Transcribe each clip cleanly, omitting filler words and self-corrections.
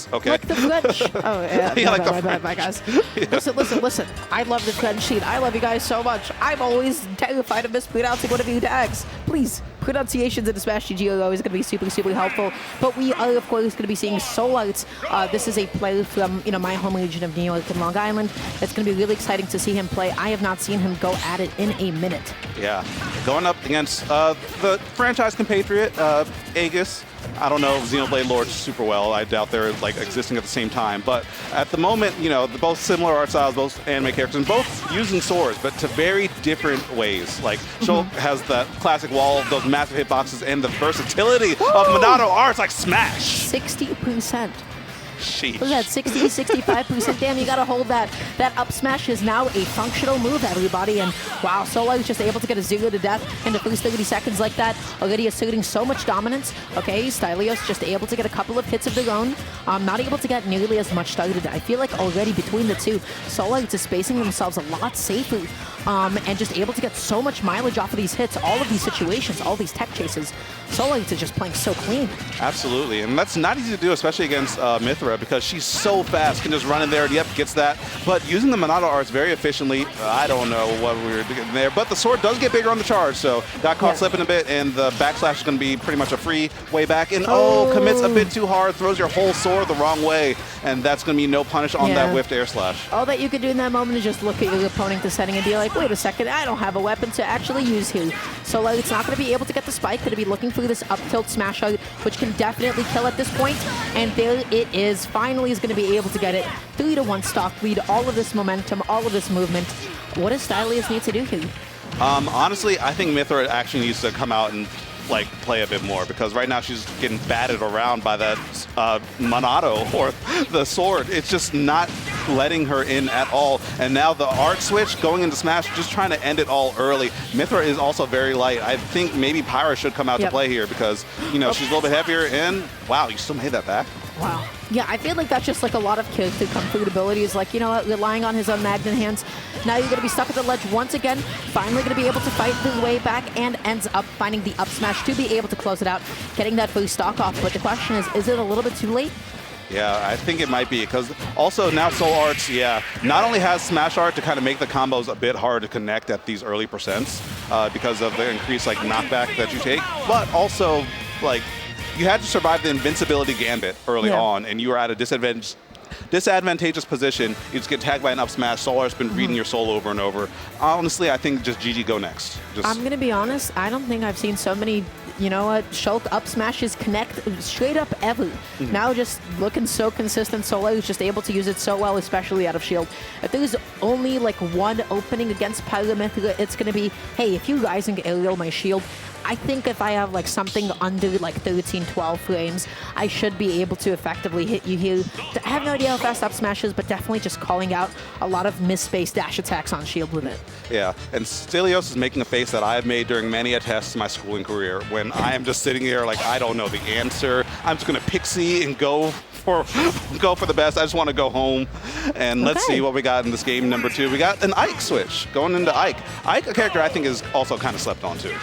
X, okay? Like the French. Oh, yeah. Yeah, like my guys. Yeah. Listen. I love the French sheet. I love you guys so much. I'm always terrified of mispronouncing one of you tags. Please, pronunciations in the Smash GG are always going to be super, super helpful. But we are, of course, going to be seeing SoulArts. This is a player from, my home region of New York and Long Island. It's going to be really exciting to see him play. I have not seen him go at it in a minute. Yeah, going up against the franchise compatriot, Aegis. I don't know Xenoblade Lord super well. I doubt they're like existing at the same time. But at the moment, they're both similar art styles, both anime characters, and both using swords, but to very different ways. Like Shulk has that classic wall, those massive hitboxes, and the versatility of Monado arts like Smash. 60%. Sheesh. What is that, 60, 65%? Damn, you gotta hold that. That up smash is now a functional move, everybody. And wow, Solo is just able to get a 0 to death in the first 30 seconds like that. Already asserting so much dominance. Okay, Stilios just able to get a couple of hits of their own. Not able to get nearly as much started. I feel like already between the two, Solo is spacing themselves a lot safer. And just able to get so much mileage off of these hits, all of these situations, all these tech chases. SoulArts is just playing so clean. Absolutely, and that's not easy to do, especially against Mythra, because she's so fast, can just run in there, and yep, gets that. But using the Monado arts very efficiently, I don't know what we were doing there, but the sword does get bigger on the charge, so got caught slipping a bit, and the backslash is going to be pretty much a free way back, and commits a bit too hard, throws your whole sword the wrong way, and that's going to be no punish on that whiffed air slash. All that you can do in that moment is just look at your opponent to setting and be like, wait a second, I don't have a weapon to actually use here. So it's not going to be able to get the spike, going to be looking for this up tilt smash out, which can definitely kill at this point. And there it is. Finally is going to be able to get it. 3-1 stock lead, all of this momentum, all of this movement. What does Stilios need to do here? Honestly, I think Mythra actually needs to come out and play a bit more, because right now she's getting batted around by that Monado or the sword. It's just not letting her in at all. And now the art switch going into Smash, just trying to end it all early. Mythra is also very light. I think maybe Pyra should come out to play here, because she's a little bit heavier, and wow, you still made that back. Wow. Yeah, I feel like that's just like a lot of character comfort abilities, like, relying on his own magnet hands. Now you're going to be stuck at the ledge once again, finally going to be able to fight his way back, and ends up finding the up smash to be able to close it out, getting that first stock off. But the question is it a little bit too late? Yeah, I think it might be, because also now SoulArts, not only has Smash Art to kind of make the combos a bit hard to connect at these early percents because of the increased knockback that you take, but also you had to survive the invincibility gambit early on, and you were at a disadvantageous position. You just get tagged by an up smash. SoulArts been reading your soul over and over. Honestly, I think just GG go next. I'm going to be honest, I don't think I've seen so many, Shulk up smashes connect straight up ever. Now just looking so consistent. SoulArts just able to use it so well, especially out of shield. If there's only one opening against Pyra, it's going to be, hey, if you rising aerial my shield, I think if I have something under 13, 12 frames, I should be able to effectively hit you here. I have no idea how fast up smash is, but definitely just calling out a lot of misspaced dash attacks on shield with it. Yeah, and Stilios is making a face that I have made during many a test in my schooling career, when I am just sitting here I don't know the answer. I'm just going to pixie and go for the best. I just want to go home. And let's see what we got in this game number 2. We got an Ike switch going into Ike. Ike, a character I think is also kind of slept on too.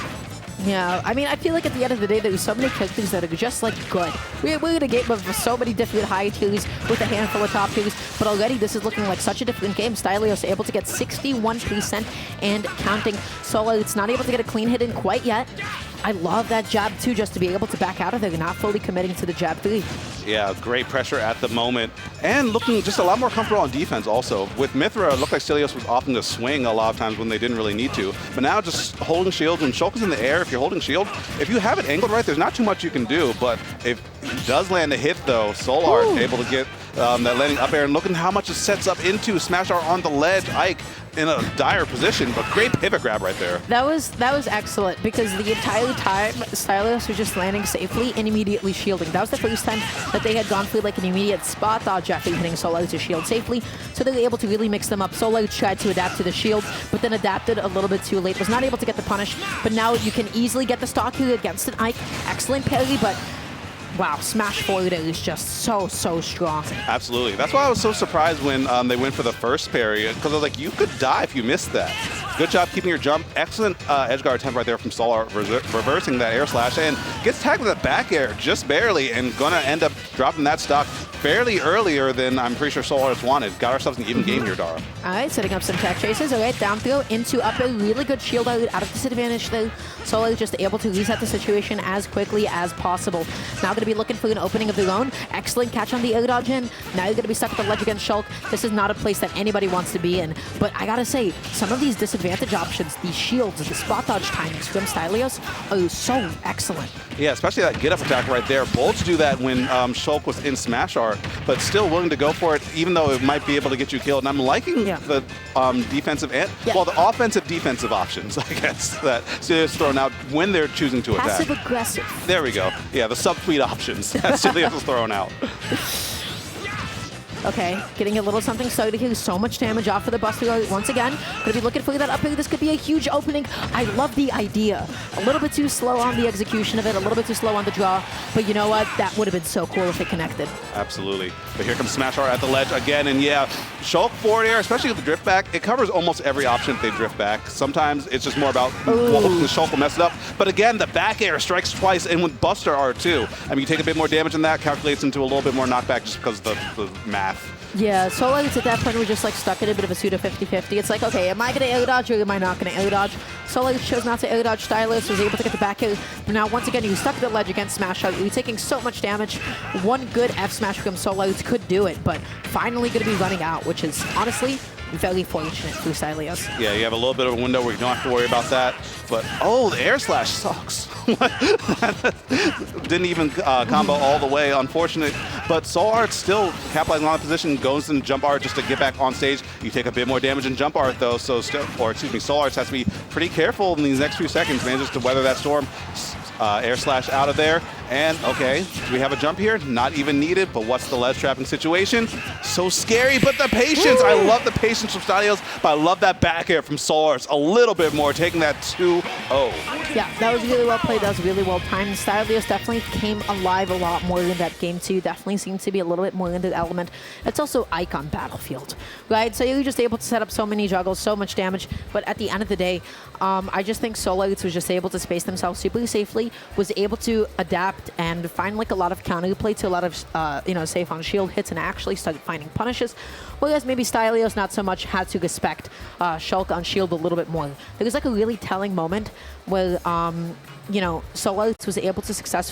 Yeah, I mean, I feel like at the end of the day, there's so many characters that are just, good. We're in a game of so many different high tiers with a handful of top tiers, but already this is looking like such a different game. Stilios able to get 61% and counting. SoulArts not able to get a clean hit in quite yet. I love that jab, too, just to be able to back out of there, not fully committing to the jab 3. Yeah, great pressure at the moment. And looking just a lot more comfortable on defense also. With Mythra, it looked like Stilios was opting to swing a lot of times when they didn't really need to. But now just holding shield, and Shulk is in the air. If you're holding shield, if you have it angled right, there's not too much you can do. But if he does land a hit, though, SoulArts able to get that landing up air. And look at how much it sets up into Smash Art on the ledge. Ike in a dire position, but great pivot grab right there. That was excellent, because the entire time Stilios was just landing safely and immediately shielding. That was the first time that they had gone through an immediate spot dodge after hitting SoulArts to shield safely, so they were able to really mix them up. SoulArts tried to adapt to the shield, but then adapted a little bit too late, was not able to get the punish, but now you can easily get the stock here against an Ike. Excellent parry, but wow, smash forward is just so strong. Absolutely. That's why I was so surprised when they went for the first parry, because I was like, you could die if you missed that. Good job keeping your jump. Excellent edge guard attempt right there from SoulArts, reversing that air slash, and gets tagged with a back air just barely, and gonna end up dropping that stock. fairly earlier than I'm pretty sure SoulArts wanted. Got ourselves an even game here, Dara. All right, setting up some tech chases. All right, down throw into up a really good shield out of disadvantage though. SoulArts just able to reset the situation as quickly as possible. Now going to be looking for an opening of their own. Excellent catch on the air dodge in. Now you're going to be stuck at the ledge against Shulk. This is not a place that anybody wants to be in. But I gotta say, some of these disadvantage options, these shields, the spot dodge timings from Stilios are so excellent. Yeah, especially that get-up attack right there. Bolts do that when Shulk was in Smash Art, but still willing to go for it, even though it might be able to get you killed. And I'm liking the defensive and, well, the offensive defensive options, I guess, that Stilios is throwing out when they're choosing to attack. Passive aggressive. There we go. Yeah, the sub-tweet options that Stilios is throwing out. Okay, getting a little something started here. So much damage off of the Buster once again. Going to be looking for that up here. This could be a huge opening. I love the idea. A little bit too slow on the execution of it, a little bit too slow on the draw. But you know what? That would have been so cool if it connected. Absolutely. But here comes Smash Art at the ledge again. And yeah, Shulk forward air, especially with the drift back, it covers almost every option if they drift back. Sometimes it's just more about hoping the Shulk will mess it up. But again, the back air strikes twice, and with Buster R too. I mean, you take a bit more damage than that, calculates into a little bit more knockback just because of the math. Yeah, SoulArts at that point we're just like stuck in a bit of a pseudo 50-50. It's like, okay, am I going to air dodge or am I not going to air dodge? SoulArts chose not to air dodge. Stilios was able to get the back air. But now, once again, you're stuck at the ledge against Smash Out. You're taking so much damage. One good F smash from SoulArts could do it, but finally going to be running out, which is honestly very fortunate for Stilios. Yeah, you have a little bit of a window where you don't have to worry about that. But, oh, the air slash sucks. Didn't even combo all the way, unfortunate. But SoulArts still capitalizing on the position, goes in jump art just to get back on stage. You take a bit more damage in jump art though, so SoulArts has to be pretty careful in these next few seconds, manages to weather that storm. Air slash out of there, and okay, do we have a jump here? Not even needed, but what's the ledge trapping situation? So scary, but the patience! I love the patience from Stilios, but I love that back air from SoulArts a little bit more, taking that 2-0. Yeah, that was really well played, that was really well timed. Stilios definitely came alive a lot more in that game too, definitely seemed to be a little bit more into the element. It's also Icon Battlefield, right? So you're just able to set up so many juggles, so much damage, but at the end of the day, I just think SoulArts was just able to space themselves super safely, was able to adapt and find like a lot of counterplay to a lot of safe on shield hits and actually started finding punishes. Whereas maybe Stilios not so much had to respect Shulk on shield a little bit more. There was like a really telling moment where SoulArts was able to successfully